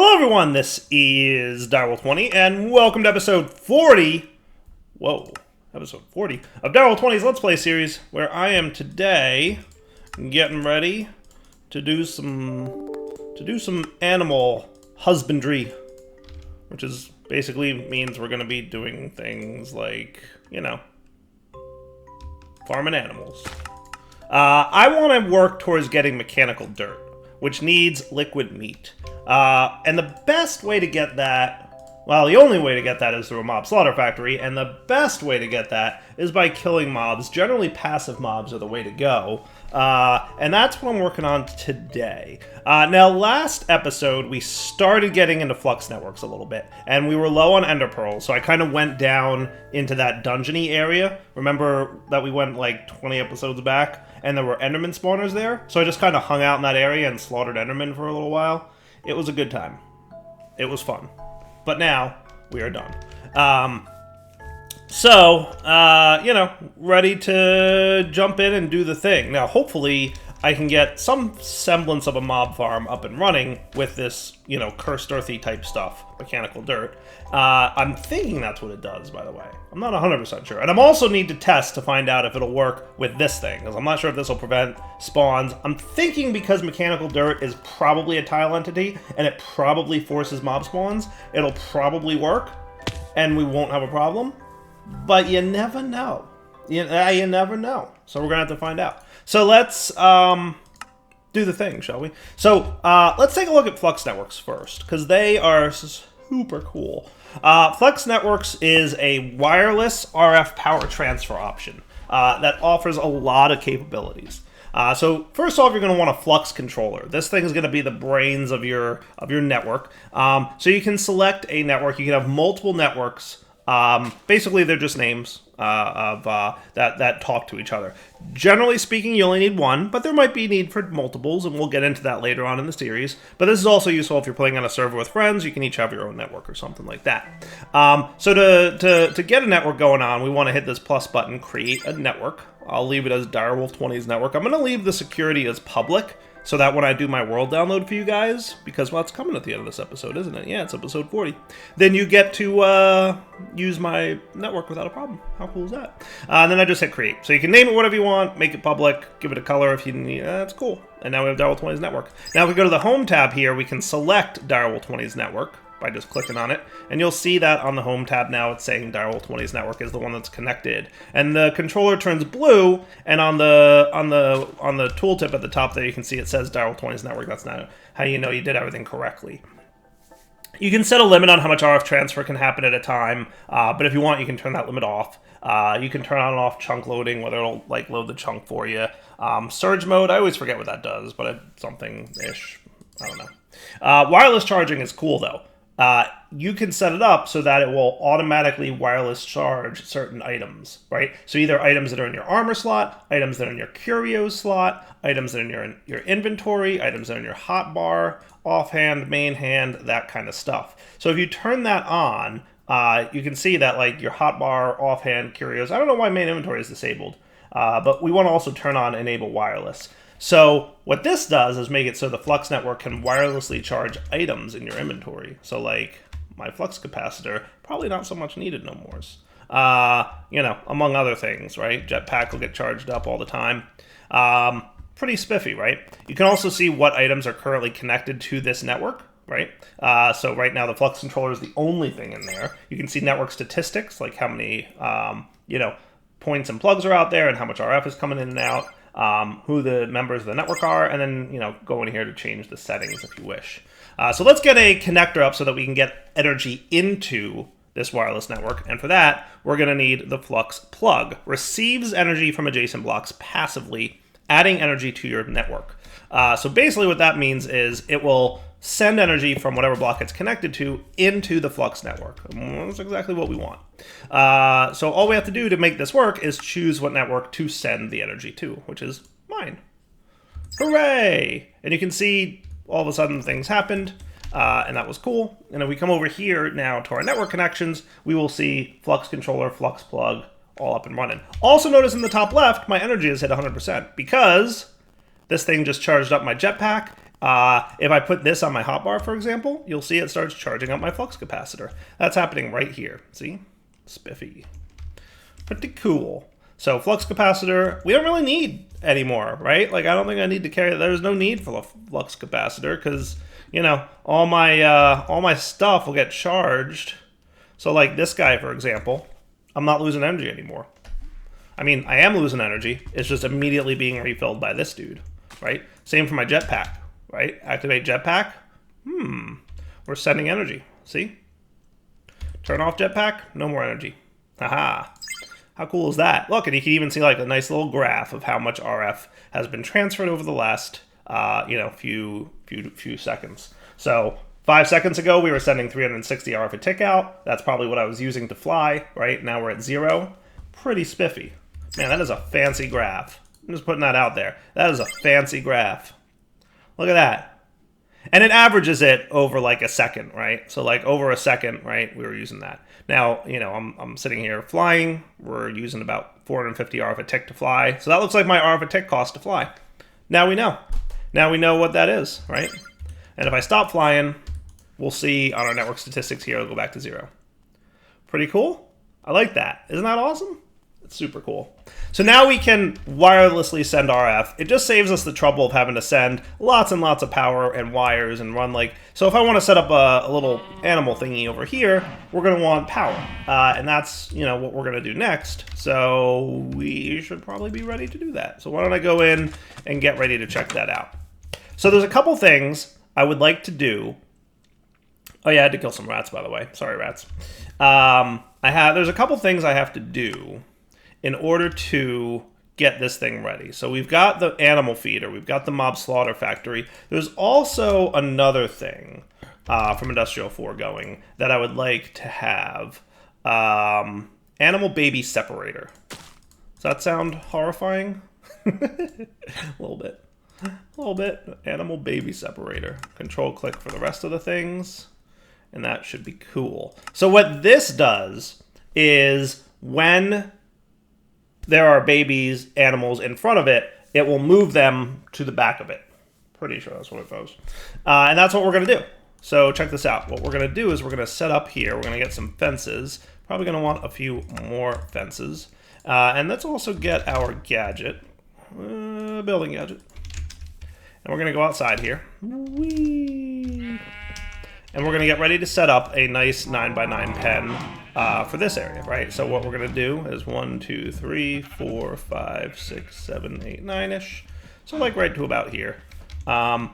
Hello everyone, this is Direwolf20, and welcome to episode 40, episode 40 of Direwolf20's Let's Play series, where I am today getting ready to do some animal husbandry, which is basically means we're going to be doing things like, farming animals. I want to work towards getting mechanical dirt, which needs liquid meat. And the best way to get that, well, the only way to get that is through a mob slaughter factory, and the best way to get that is by killing mobs. Generally, passive mobs are the way to go, and that's what I'm working on today. Now, last episode, we started getting into Flux networks a little bit, and we were low on ender pearls, so I kind of went down into that dungeony area. Remember that we went like 20 episodes back, and there were enderman spawners there? So I just kind of hung out in that area and slaughtered endermen for a little while. It was a good time. It was fun. But now, we are done. Ready to jump in and do the thing. Now, hopefully, I can get some semblance of a mob farm up and running with this, cursed earthy type stuff, mechanical dirt. I'm thinking that's what it does, by the way. I'm not 100% sure. And I'm also need to test to find out if it'll work with this thing, because I'm not sure if this will prevent spawns. I'm thinking because mechanical dirt is probably a tile entity, and it probably forces mob spawns, it'll probably work, and we won't have a problem. But you never know. You never know. So we're going to have to find out. So let's do the thing, shall we? So let's take a look at Flux networks first, because they are super cool. Flux networks is a wireless RF power transfer option that offers a lot of capabilities. So first off, you're going to want a Flux controller. This thing is going to be the brains of your network. So you can select a network. You can have multiple networks. Basically, they're just names that talk to each other. Generally speaking, you only need one, but there might be need for multiples, and we'll get into that later on in the series. But this is also useful if you're playing on a server with friends. You can each have your own network or something like that. So to get a network going on, we want to hit this plus button, create a network. I'll leave it as Direwolf20's network. I'm going to leave the security as public, so that when I do my world download for you guys, because, well, it's coming at the end of this episode, isn't it? Yeah, it's episode 40. Then you get to use my network without a problem. How cool is that? And then I just hit create. So you can name it whatever you want, make it public, give it a color if you need. That's cool. And now we have Direwolf20's network. Now if we go to the home tab here, we can select Direwolf20's network by just clicking on it, and you'll see that on the home tab now it's saying Direwolf20's network is the one that's connected, and the controller turns blue, and on the tooltip at the top there you can see it says Direwolf20's network. That's not how you know you did everything correctly. You can set a limit on how much RF transfer can happen at a time, but if you want, you can turn that limit off. You can turn on and off chunk loading, whether it'll load the chunk for you. Surge mode, I always forget what that does, but it's something-ish. I don't know. Wireless charging is cool though. You can set it up so that it will automatically wireless charge certain items, right? So either items that are in your armor slot, items that are in your curios slot, items that are in your inventory, items that are in your hotbar, offhand, main hand, that kind of stuff. So if you turn that on, you can see that your hotbar, offhand, curios, I don't know why main inventory is disabled, but we want to also turn on enable wireless. So what this does is make it so the Flux network can wirelessly charge items in your inventory. So my Flux capacitor, probably not so much needed no more. Among other things, right? Jetpack will get charged up all the time. Pretty spiffy, right? You can also see what items are currently connected to this network, right? So right now the Flux controller is the only thing in there. You can see network statistics, like how many, points and plugs are out there and how much RF is coming in and out. Who the members of the network are, and then, go in here to change the settings if you wish. So let's get a connector up so that we can get energy into this wireless network, and for that, we're going to need the Flux plug. Receives energy from adjacent blocks passively, adding energy to your network. So basically what that means is it will send energy from whatever block it's connected to into the Flux network. And that's exactly what we want. So all we have to do to make this work is choose what network to send the energy to, which is mine. Hooray! And you can see all of a sudden things happened, and that was cool. And if we come over here now to our network connections, we will see Flux controller, Flux plug, all up and running. Also notice in the top left, my energy has hit 100% because this thing just charged up my jetpack If I put this on my hotbar, for example, you'll see it starts charging up my flux capacitor. That's happening right here. See? Spiffy. Pretty cool. So flux capacitor, we don't really need anymore, right? Like, I don't think I need to carry, there's no need for a flux capacitor because, you know, all my stuff will get charged. So like this guy, for example, I'm not losing energy anymore. I mean, I am losing energy. It's just immediately being refilled by this dude, right? Same for my jetpack, right? Activate jetpack. We're sending energy. See? Turn off jetpack. No more energy. Haha. How cool is that? Look, and you can even see like a nice little graph of how much RF has been transferred over the last, few seconds. So 5 seconds ago, we were sending 360 RF a tick out. That's probably what I was using to fly, right? Now we're at 0. Pretty spiffy. Man, that is a fancy graph. I'm just putting that out there. That is a fancy graph. Look at that. And it averages it over like a second, right? So like over a second, right, we were using that. Now, you know, I'm sitting here flying. We're using about 450 RF a tick to fly. So that looks like my RF a tick cost to fly. Now we know. Now we know what that is, right? And if I stop flying, we'll see on our network statistics here, it'll go back to 0. Pretty cool. I like that. Isn't that awesome? It's super cool. So now we can wirelessly send RF. It just saves us the trouble of having to send lots and lots of power and wires and run like... So if I want to set up a little animal thingy over here, we're going to want power. And that's, you know, what we're going to do next. So we should probably be ready to do that. So why don't I go in and get ready to check that out. So there's a couple things I would like to do. Oh yeah, I had to kill some rats, by the way. Sorry, rats. There's a couple things I have to do in order to get this thing ready. So we've got the animal feeder, we've got the mob slaughter factory. There's also another thing from Industrial 4 going that I would like to have. Animal baby separator. Does that sound horrifying? A little bit. A little bit. Animal baby separator. Control click for the rest of the things. And that should be cool. So what this does is when there are babies, animals in front of it, it will move them to the back of it. Pretty sure that's what it does. And that's what we're going to do. So check this out. What we're going to do is we're going to set up here. We're going to get some fences. Probably going to want a few more fences. And let's also get our gadget. Building gadget. And we're going to go outside here. Whee! And we're going to get ready to set up a nice 9x9 pen for this area, right? So what we're going to do is 1, 2, 3, 4, 5, 6, 7, 8, 9-ish. So like right to about here. We're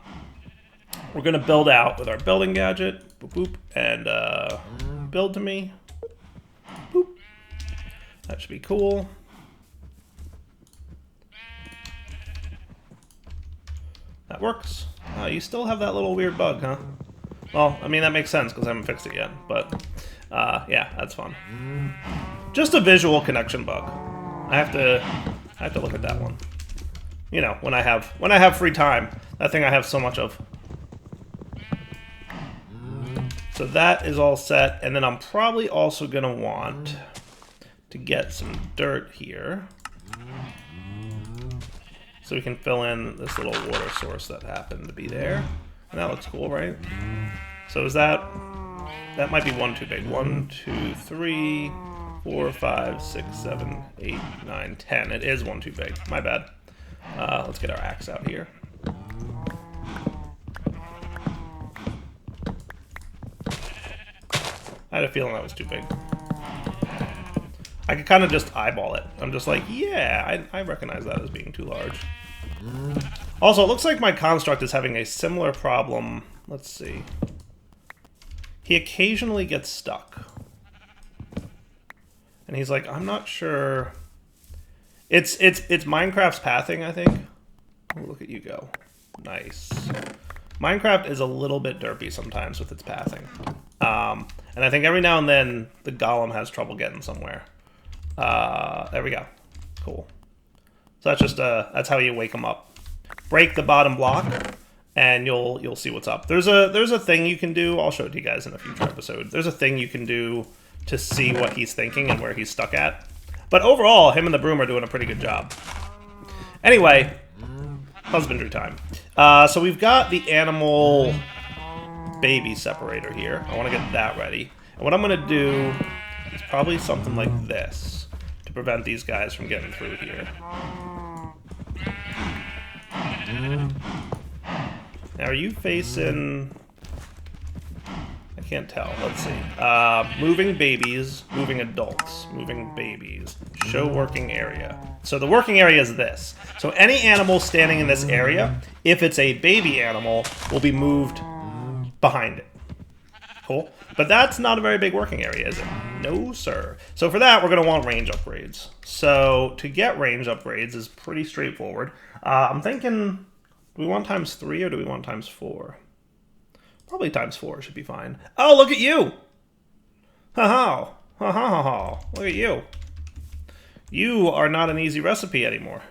going to build out with our building gadget. Boop, boop. And build to me. Boop. That should be cool. That works. You still have that little weird bug, huh? Well, I mean, that makes sense because I haven't fixed it yet, but yeah, that's fun. Just a visual connection bug. I have to look at that one. You know, when I have free time, that thing I have so much of. So that is all set, and then I'm probably also gonna want to get some dirt here. So we can fill in this little water source that happened to be there. And that looks cool, right? So is that might be one too big. 1, 2, 3, 4, 5, 6, 7, 8, 9, 10. It is one too big. My bad. Let's get our axe out here. I had a feeling that was too big. I could kind of just eyeball it. I'm just like, yeah, I recognize that as being too large. Also, it looks like my construct is having a similar problem. Let's see. He occasionally gets stuck. And he's like, I'm not sure. It's Minecraft's pathing, I think. Oh, look at you go. Nice. Minecraft is a little bit derpy sometimes with its pathing. And I think every now and then the golem has trouble getting somewhere. There we go. Cool. So that's just that's how you wake them up. Break the bottom block, and you'll see what's up. There's a thing you can do. I'll show it to you guys in a future episode. There's a thing you can do to see what he's thinking and where he's stuck at. But overall, him and the broom are doing a pretty good job. Anyway, husbandry time. So we've got the animal baby separator here. I want to get that ready. And what I'm going to do is probably something like this to prevent these guys from getting through here. Now, are you facing... I can't tell. Let's see. Moving babies, moving adults, moving babies. Show working area. So the working area is this. So any animal standing in this area, if it's a baby animal, will be moved behind it. Cool. But that's not a very big working area, is it? No, sir. So for that, we're going to want range upgrades. So to get range upgrades is pretty straightforward. I'm thinking, do we want ×3 or do we want ×4? Probably ×4 should be fine. Oh, look at you! Ha-ha! Ha-ha-ha-ha! Look at you. You are not an easy recipe anymore.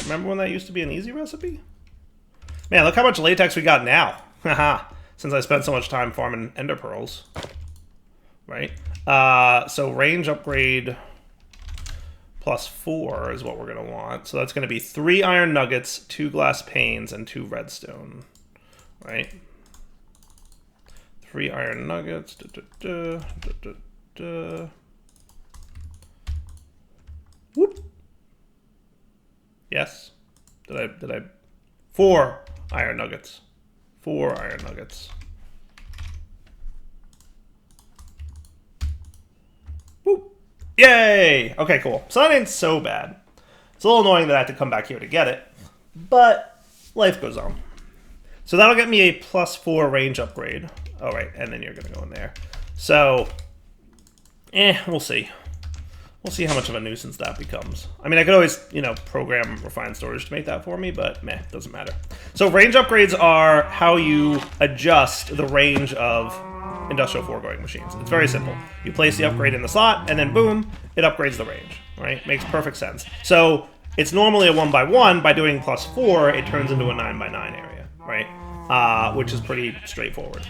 Remember when that used to be an easy recipe? Man, look how much latex we got now. Haha. Since I spent so much time farming ender pearls. Right? So range upgrade +4 is what we're going to want. So that's going to be 3 iron nuggets, 2 glass panes, and 2 redstone. Right? 3 iron nuggets. Whoop. Yes. Did I? 4 iron nuggets. 4 iron nuggets. Whoop. Yay! Okay, cool. So that ain't so bad. It's a little annoying that I have to come back here to get it, but life goes on. So that'll get me a +4 range upgrade. Oh, right, and then you're going to go in there. So, we'll see. We'll see how much of a nuisance that becomes. I mean, I could always, you know, program refined storage to make that for me, but meh, doesn't matter. So range upgrades are how you adjust the range of industrial foregoing machines. It's very simple. You place the upgrade in the slot, and then boom, it upgrades the range, right? Makes perfect sense. So it's normally a 1x1. By doing +4, it turns into a 9x9 area, right? Which is pretty straightforward.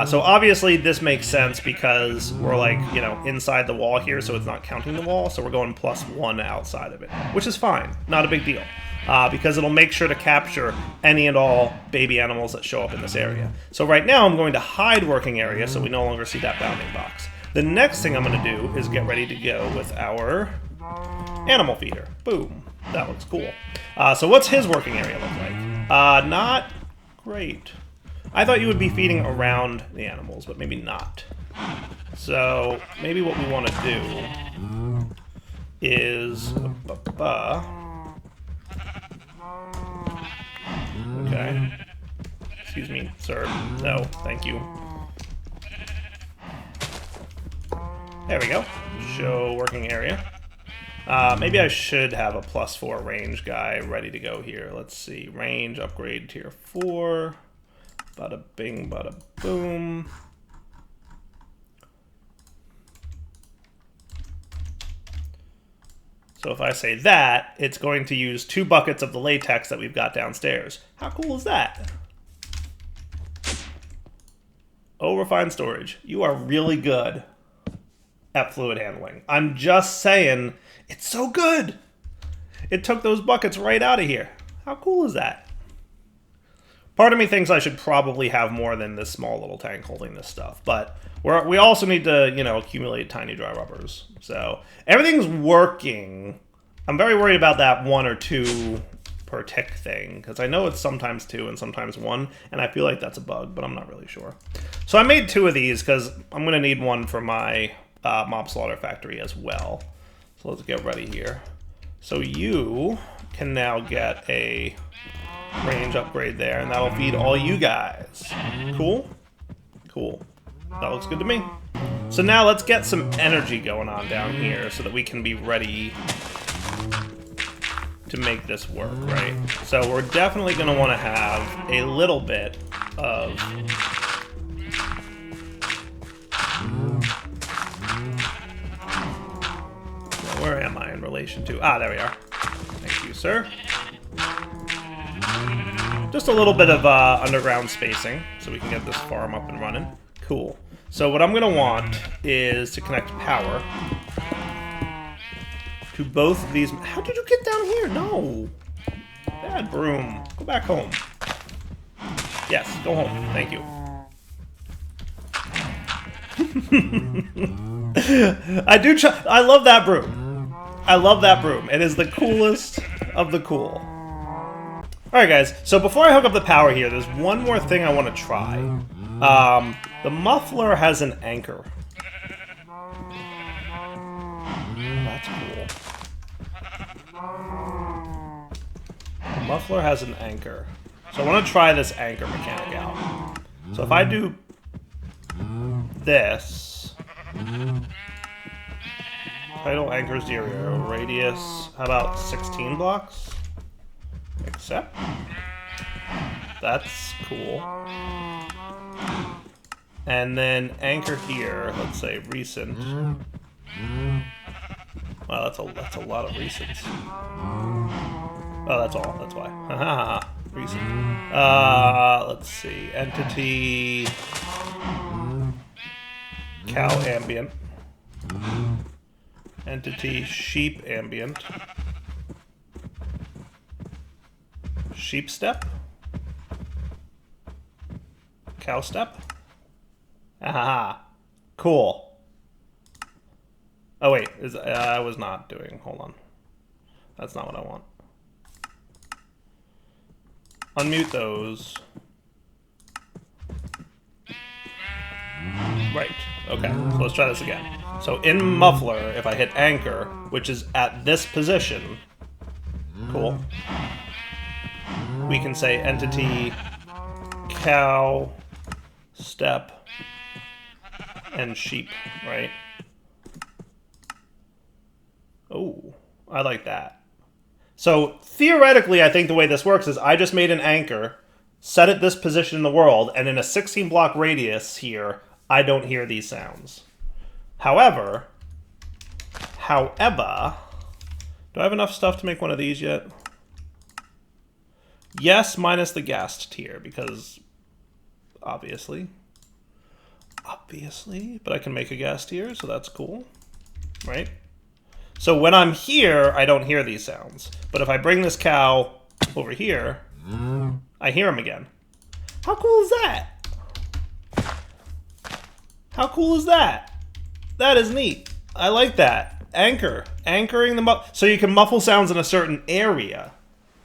So obviously this makes sense because we're like, you know, inside the wall here, so it's not counting the wall, so we're going +1 outside of it, which is fine, not a big deal, because it'll make sure to capture any and all baby animals that show up in this area. So right now I'm going to hide working area so we no longer see that bounding box. The next thing I'm going to do is get ready to go with our animal feeder. Boom. That looks cool. So what's his working area look like? Not great. I thought you would be feeding around the animals, but maybe not. So maybe what we want to do is... Okay. Excuse me, sir. No, thank you. There we go. Show working area. Maybe I should have a +4 range guy ready to go here. Let's see. Range upgrade tier 4. Bada bing, bada boom. So if I say that, it's going to use 2 buckets of the latex that we've got downstairs. How cool is that? Oh, refined storage. You are really good at fluid handling. I'm just saying, it's so good. It took those buckets right out of here. How cool is that? Part of me thinks I should probably have more than this small little tank holding this stuff, but we also need to, you know, accumulate tiny dry rubbers. So everything's working. I'm very worried about that 1 or 2 per tick thing, because I know it's sometimes 2 and sometimes 1, and I feel like that's a bug, but I'm not really sure. So I made 2 of these because I'm going to need one for my mob slaughter factory as well. So let's get ready here. So you can now get a range upgrade there, and that'll feed all you guys. Cool? Cool. That looks good to me. So now let's get some energy going on down here so that we can be ready to make this work, right? So we're definitely going to want to have a little bit of... Where am I in relation to? Ah, there we are. Thank you, sir. Just a little bit of underground spacing so we can get this farm up and running. Cool. So what I'm going to want is to connect power to both of these. How did you get down here? No. Bad broom. Go back home. Yes, go home. Thank you. I love that broom. I love that broom. It is the coolest of the cool. Alright guys, so before I hook up the power here, there's one more thing I want to try. The muffler has an anchor. That's cool. The muffler has an anchor. So I want to try this anchor mechanic out. So if I do this, title anchor 0, radius, how about 16 blocks? Accept. That's cool. And then anchor here, let's say recent. Wow, that's a lot of recents. Oh, that's all. That's why. Haha. Recent. Let's see. Entity. Cow ambient. Entity sheep ambient. Sheep step. Cow step. Aha. Cool. Oh wait, I was not doing. Hold on. That's not what I want. Unmute those. Right. Okay, so let's try this again. So in Muffler, if I hit anchor, which is at this position, cool, we can say entity, cow, step, and sheep, right? Oh, I like that. So theoretically, I think the way this works is I just made an anchor, set it this position in the world, and in a 16 block radius here, I don't hear these sounds. However, do I have enough stuff to make one of these yet? Yes, minus the ghast tier, because obviously, but I can make a ghast tier, so that's cool, right? So when I'm here, I don't hear these sounds. But if I bring this cow over here, I hear them again. How cool is that? How cool is that? That is neat. I like that. Anchoring the so you can muffle sounds in a certain area.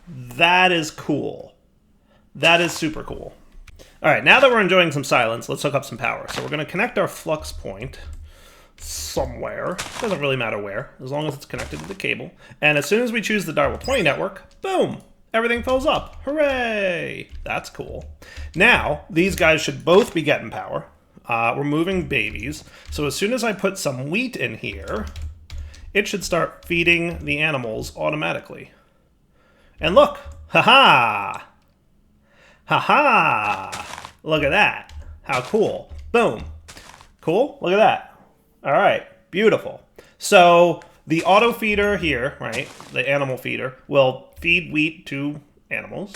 That is cool. That is super cool. All right, now that we're enjoying some silence, let's hook up some power. So we're going to connect our flux point somewhere. Doesn't really matter where, as long as it's connected to the cable. And as soon as we choose the Darwell 20 network, boom, everything fills up. Hooray! That's cool. Now, these guys should both be getting power. We're moving babies. So as soon as I put some wheat in here, it should start feeding the animals automatically. And look, haha! Haha! Look at that. How cool. Boom. Cool? Look at that. All right, beautiful. So the auto feeder here, right, the animal feeder, will feed wheat to animals.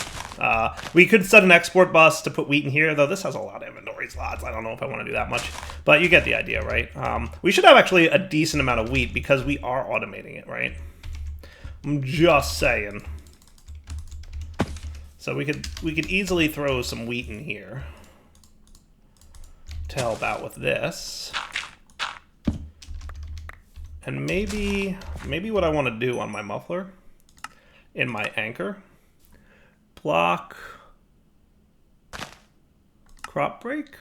We could set an export bus to put wheat in here, though this has a lot of inventory slots. I don't know if I want to do that much, but you get the idea, right? We should have actually a decent amount of wheat because we are automating it, right? I'm just saying. So we could easily throw some wheat in here to help out with this. And maybe what I want to do on my muffler, in my anchor, block crop break?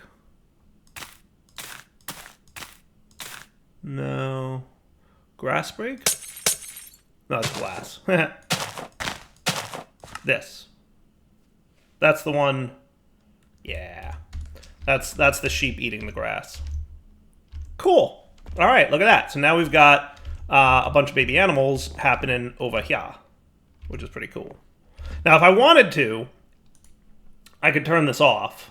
No. Grass break? No, it's glass. This. That's the one. Yeah. That's the sheep eating the grass. Cool. All right, look at that. So now we've got a bunch of baby animals happening over here, which is pretty cool. Now, if I wanted to, I could turn this off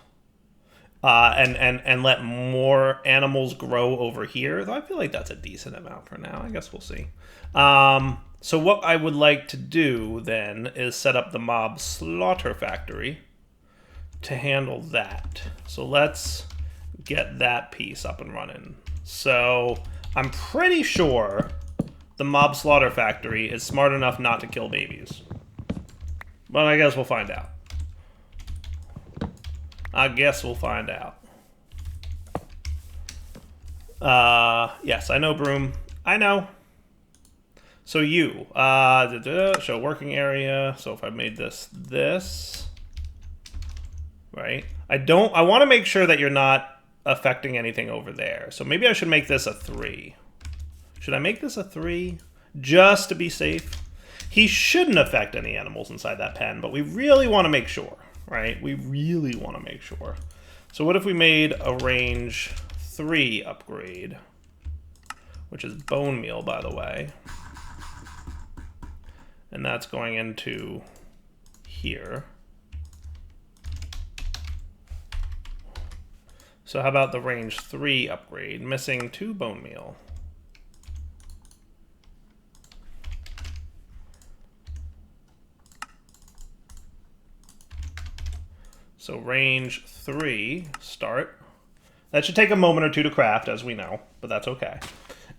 and let more animals grow over here. Though I feel like that's a decent amount for now. I guess we'll see. So what I would like to do then is set up the mob slaughter factory to handle that. So let's get that piece up and running. So I'm pretty sure the mob slaughter factory is smart enough not to kill babies. But I guess we'll find out. I guess we'll find out. Yes, I know, Broom. I know. So you, show working area. So if I made this, right? I want to make sure that you're not affecting anything over there. So maybe I should make this a 3. Should I make this a 3? Just to be safe. He shouldn't affect any animals inside that pen, but we really want to make sure, right? We really want to make sure. So what if we made a range 3 upgrade, which is bone meal, by the way. And that's going into here. So how about the range 3 upgrade, missing 2 bone meal? So range 3, start. That should take a moment or two to craft, as we know, but that's okay.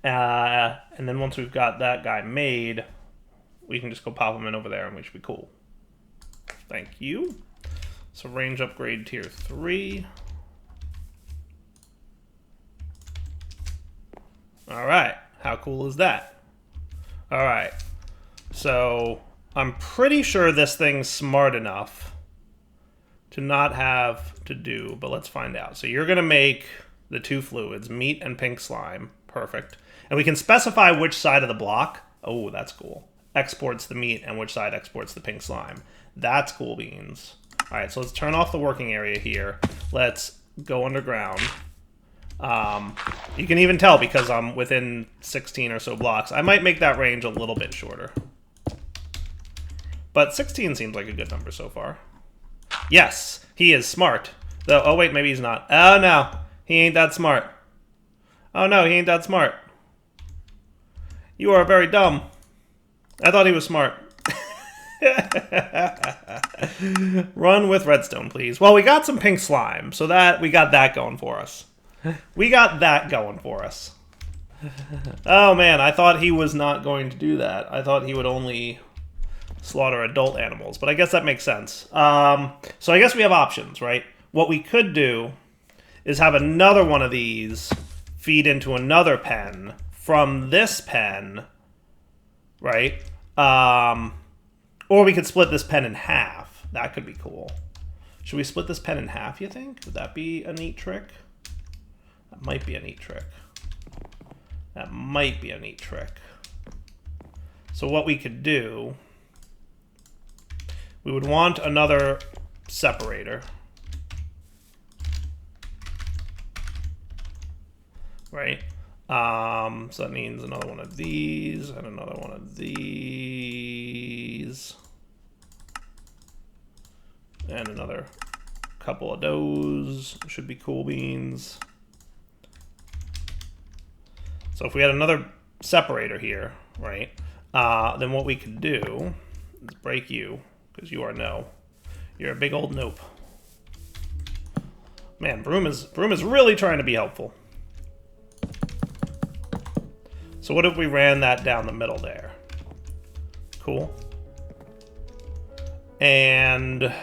And then once we've got that guy made, we can just go pop him in over there and we should be cool. Thank you. So range upgrade tier 3. All right, how cool is that? All right, so I'm pretty sure this thing's smart enough to not have to do, but let's find out. So you're gonna make the 2 fluids, meat and pink slime. Perfect. And we can specify which side of the block. Oh, that's cool. Exports the meat and which side exports the pink slime. That's cool beans. All right, so let's turn off the working area here. Let's go underground. You can even tell because I'm within 16 or so blocks. I might make that range a little bit shorter. But 16 seems like a good number so far. Yes, he is smart. Though, oh wait, maybe he's not. Oh no, he ain't that smart. Oh no, he ain't that smart. You are very dumb. I thought he was smart. Run with redstone, please. Well, we got some pink slime, so that we got that going for us. We got that going for us. Oh man, I thought he was not going to do that. I thought he would only slaughter adult animals, but I guess that makes sense. So I guess we have options, right? What we could do is have another one of these feed into another pen from this pen, right? Or we could split this pen in half. That could be cool. Should we split this pen in half, you think? Would that be a neat trick? That might be a neat trick. That might be a neat trick. So what we could do, we would want another separator. Right? So that means another one of these and another one of these. And another couple of those. Should be cool beans. So if we had another separator here, right? Then what we could do is break you, because you are no. You're a big old nope. Man, Broom is really trying to be helpful. So what if we ran that down the middle there? Cool. And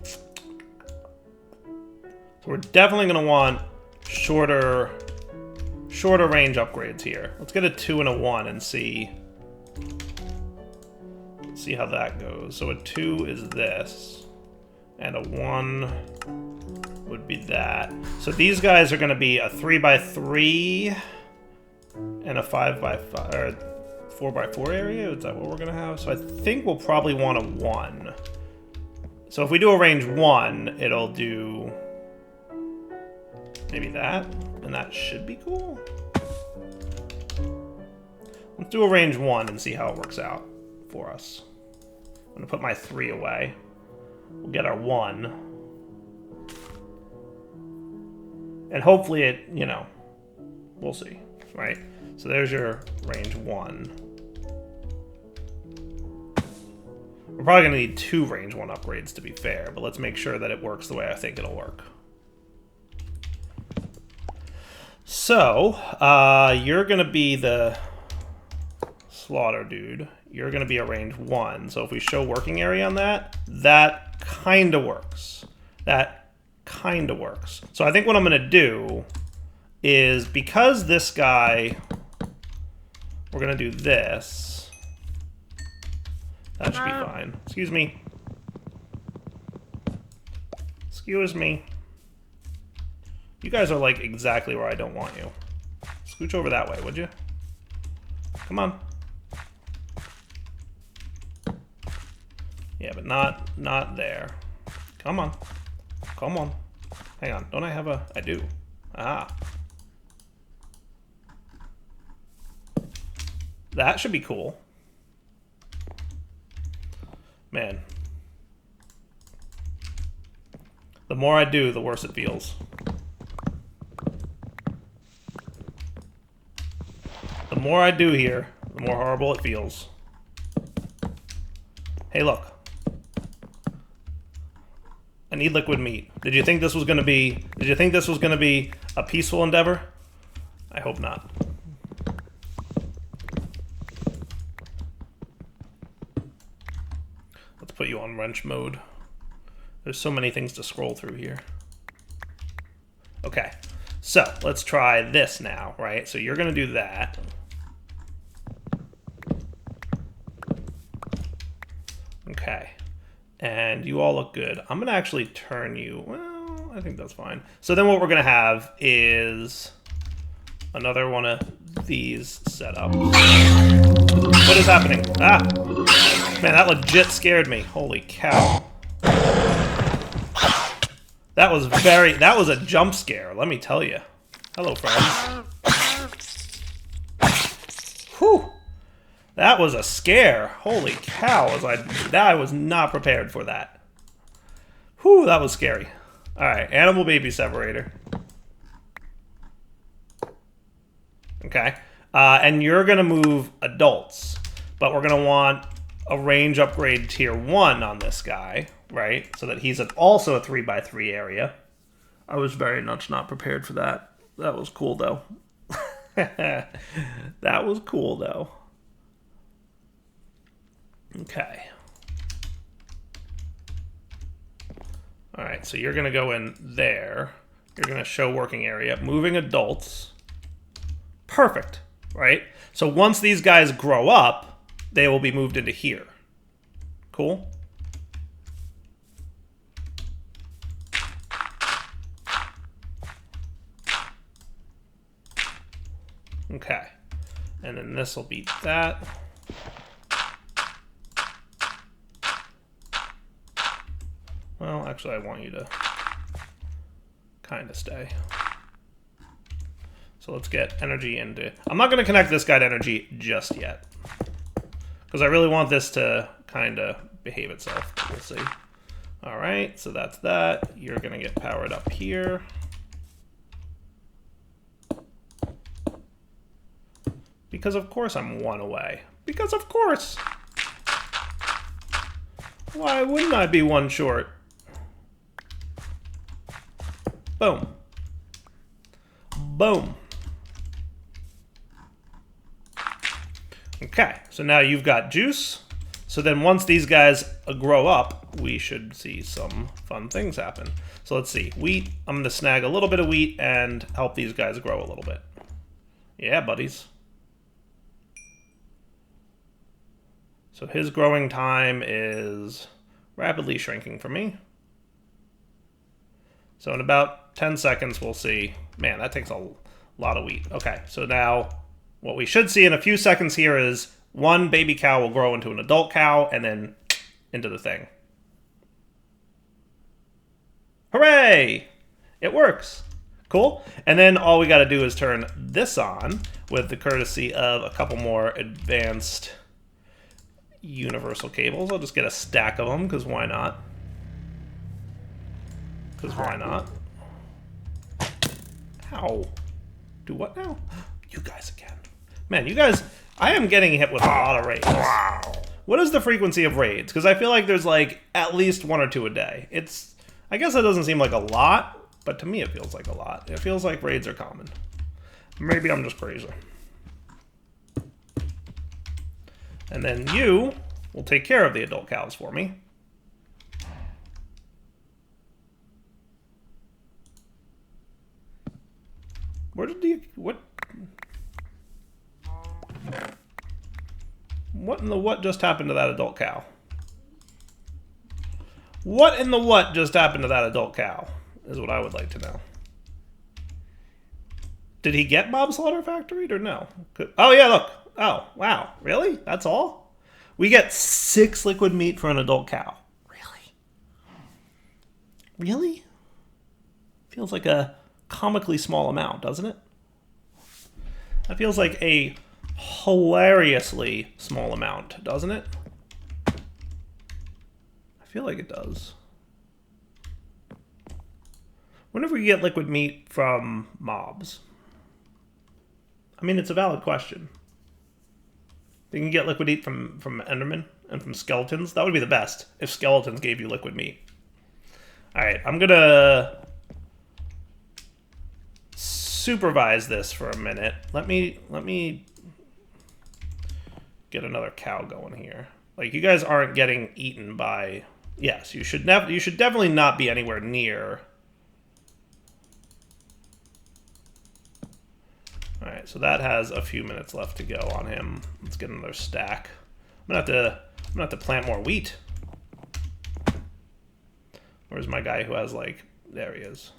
so we're definitely going to want shorter range upgrades here. Let's get a 2 and a 1 and see how that goes. So a 2 is this, and a 1 would be that. So these guys are going to be a 3x3 and a 5x5 or 4x4 area. Is that what we're going to have? So I think we'll probably want a 1. So if we do a range 1, it'll do maybe that, and that should be cool. Let's do a range 1 and see how it works out for us. I'm going to put my 3 away. We'll get our 1. And hopefully it, you know, we'll see, right? So there's your range 1. We're probably going to need 2 range 1 upgrades to be fair, but let's make sure that it works the way I think it'll work. So, you're going to be the slaughter dude. You're going to be a range 1. So if we show working area on that, that kind of works. That kind of works. So I think what I'm going to do is, because this guy, we're going to do this. That should be fine. Excuse me. Excuse me. You guys are like exactly where I don't want you. Scooch over that way, would you? Come on. Yeah, but not there. Come on. Come on. Hang on. Don't I have a... I do. Ah. That should be cool. Man. The more I do, the worse it feels. The more I do here, the more horrible it feels. Hey, look. I need liquid meat. Did you think this was going to be... Did you think this was going to be a peaceful endeavor? I hope not. Let's put you on wrench mode. There's so many things to scroll through here. Okay. So, let's try this now, right? So you're going to do that. Okay. And you all look good. I'm going to actually turn you... Well, I think that's fine. So then what we're going to have is another one of these setups. What is happening? Ah! Man, that legit scared me. Holy cow. That was a jump scare, let me tell you. Hello, friends. Whew. That was a scare. Holy cow, I was not prepared for that. Whew, that was scary. Alright, animal baby separator. Okay. And you're going to move adults. But we're going to want a range upgrade tier 1 on this guy, right? So that he's also a 3x3 area. I was very much not prepared for that. That was cool, though. That was cool, though. Okay. Alright, so you're going to go in there. You're going to show working area. Moving adults. Perfect, right? So once these guys grow up, they will be moved into here. Cool? Okay. And then this will be that. Well, actually, I want you to kind of stay. So let's get energy into... I'm not going to connect this guy to energy just yet. Because I really want this to kind of behave itself. We'll see. All right, so that's that. You're going to get powered up here. Because of course I'm one away. Because of course. Why wouldn't I be one short? Boom. Boom. Okay, so now you've got juice. So then once these guys grow up, we should see some fun things happen. So let's see. Wheat. I'm going to snag a little bit of wheat and help these guys grow a little bit. Yeah, buddies. So his growing time is rapidly shrinking for me. So in about 10 seconds, we'll see. Man, that takes a lot of wheat. Okay, so now what we should see in a few seconds here is one baby cow will grow into an adult cow and then into the thing. Hooray! It works. Cool. And then all we got to do is turn this on with the courtesy of a couple more advanced universal cables. I'll just get a stack of them, because why not? Because why not? Ow. Do what now? You guys again. Man, you guys... I am getting hit with a lot of raids. What is the frequency of raids? Because I feel like there's like at least 1 or 2 a day. It's... I guess it doesn't seem like a lot, but to me it feels like a lot. It feels like raids are common. Maybe I'm just crazy. And then you will take care of the adult cows for me. Where did he... What? What in the what just happened to that adult cow? What in the what just happened to that adult cow? Is what I would like to know. Did he get Mob Slaughter Factoried or no? Oh, yeah, look. Oh, wow. Really? That's all? We get 6 liquid meat for an adult cow. Really? Really? Feels like a comically small amount, doesn't it? That feels like a hilariously small amount, doesn't it? I feel like it does. When do we get liquid meat from mobs? I mean, it's a valid question. You can get liquid meat from Endermen and from skeletons. That would be the best, if skeletons gave you liquid meat. Alright, I'm gonna supervise this for a minute. Let me get another cow going here. Like, you guys aren't getting eaten by... Yes, you should definitely not be anywhere near... Alright, so that has a few minutes left to go on him. Let's get another stack. I'm gonna have to plant more wheat. Where's my guy who has, like... There he is.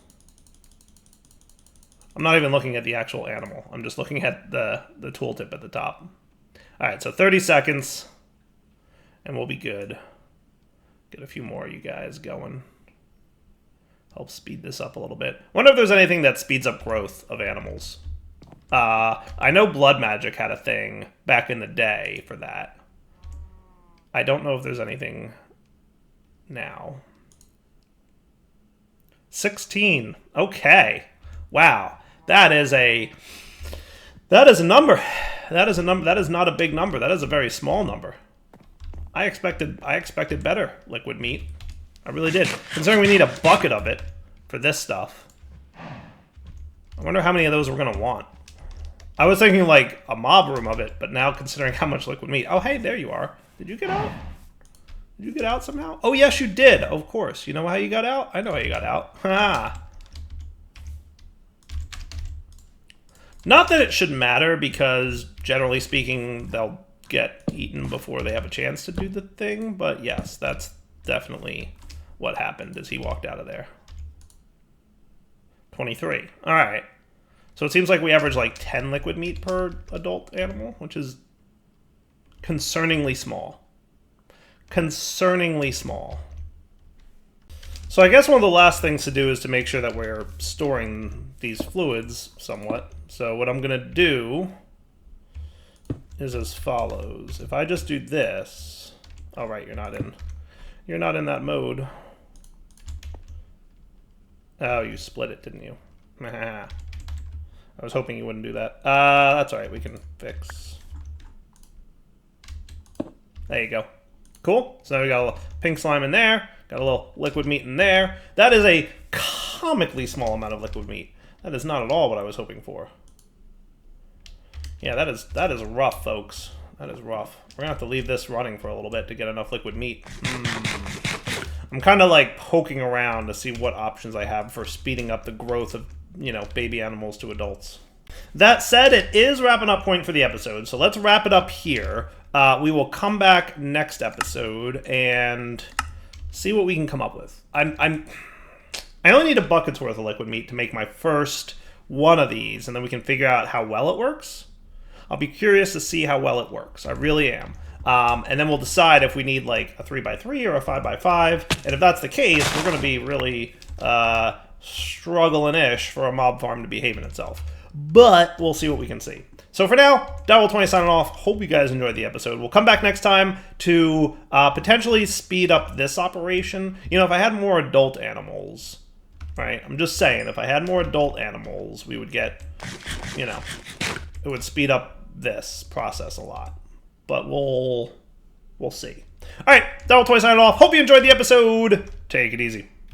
I'm not even looking at the actual animal. I'm just looking at the tooltip at the top. Alright, so 30 seconds. And we'll be good. Get a few more of you guys going. Help speed this up a little bit. Wonder if there's anything that speeds up growth of animals. I know blood magic had a thing back in the day for that. I don't know if there's anything now. 16. Okay. Wow. That is a number. That is not a big number. That is a very small number. I expected better liquid meat. I really did. Considering we need a bucket of it for this stuff. I wonder how many of those we're gonna want. I was thinking like a mob room of it, but now considering how much liquid meat. Oh, hey, there you are. Did you get out? Did you get out somehow? Oh, yes, you did. Of course. You know how you got out? I know how you got out. Ha! Not that it should matter, because generally speaking, they'll get eaten before they have a chance to do the thing. But yes, that's definitely what happened as he walked out of there. 23. All right. So it seems like we average like 10 liquid meat per adult animal, which is concerningly small. Concerningly small. So I guess one of the last things to do is to make sure that we're storing these fluids somewhat. So what I'm going to do is as follows. If I just do this... Oh, right, you're not in that mode. Oh, you split it, didn't you? I was hoping you wouldn't do that. That's all right. We can fix. There you go. Cool. So now we got a little pink slime in there. Got a little liquid meat in there. That is a comically small amount of liquid meat. That is not at all what I was hoping for. Yeah, that is rough, folks. That is rough. We're gonna have to leave this running for a little bit to get enough liquid meat. I'm kind of like poking around to see what options I have for speeding up the growth of, you know, baby animals to adults. That said, it is wrapping up point for the episode, so let's wrap it up here. We will come back next episode and see what we can come up with. I only need a bucket's worth of liquid meat to make my first one of these, and then we can figure out how well it works. I'll be curious to see how well it works. I really am. And then we'll decide if we need like a 3x3 or a 5x5. And if that's the case, we're going to be really struggling-ish for a mob farm to behave in itself. But we'll see what we can see. So for now, Devil20 signing off. Hope you guys enjoyed the episode. We'll come back next time to potentially speed up this operation. You know, if I had more adult animals, right? I'm just saying, if I had more adult animals, we would get, you know, it would speed up this process a lot. But we'll see. All right, Devil20 signing off. Hope you enjoyed the episode. Take it easy.